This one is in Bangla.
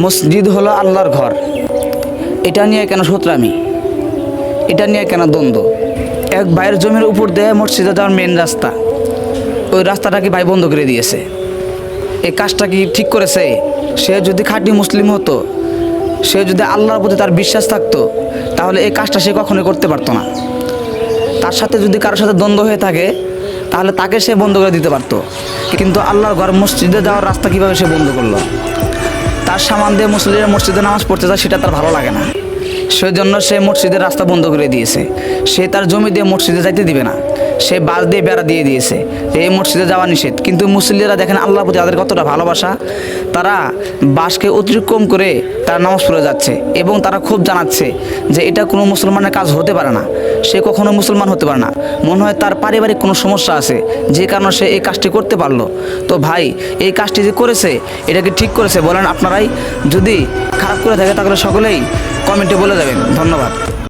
মসজিদ হলো আল্লাহর ঘর, এটা নিয়ে কেন শত্রামি, এটা নিয়ে কেন দ্বন্দ্ব? এক ভাইয়ের জমির উপর দিয়ে মসজিদে যাওয়ার মেন রাস্তা, ওই রাস্তাটা কি ভাই বন্ধ করে দিয়েছে। এই কাজটা কি ঠিক করেছে? সে যদি খাঁটি মুসলিম হতো, সে যদি আল্লাহর প্রতি তার বিশ্বাস থাকতো, তাহলে এই কাজটা সে কখনোই করতে পারতো না। তার সাথে যদি কারোর সাথে দ্বন্দ্ব হয়ে থাকে, তাহলে তাকে সে বন্ধ করে দিতে পারতো। কিন্তু আল্লাহর ঘর মসজিদে যাওয়ার রাস্তা কীভাবে সে বন্ধ করলো? তার সামান দিয়ে মুসলিমের মসজিদে নামাজ পড়তে যায়, সেটা তার ভালো লাগে না, সেই জন্য সে মসজিদের রাস্তা বন্ধ করে দিয়েছে। সে তার জমি দিয়ে মসজিদে যাইতে দিবে না, সে বাস দিয়ে বেড়া দিয়ে দিয়েছে, এই মসজিদে যাওয়া নিষেধ। কিন্তু মুসল্লিরা দেখেন আল্লাহর প্রতি তাদের কতটা ভালোবাসা, তারা বাসকে অতিক্রম করে তারা নামাজ পড়ে যাচ্ছে এবং তারা খুব জানাচ্ছে যে এটা কোনো মুসলমানের কাজ হতে পারে না, সে কখনো মুসলমান হতে পারে না, মনে হয় তার পারিবারিক কোনো সমস্যা আছে যে কারণে সে এই কাজটি করতে পারলো। তো ভাই, এই কাজটি যে করেছে এটা কি ঠিক করেছে বলেন আপনারাই? যদি খারাপ করে থাকে তাহলে সকলেই কমেন্টে বলে যাবেন। ধন্যবাদ।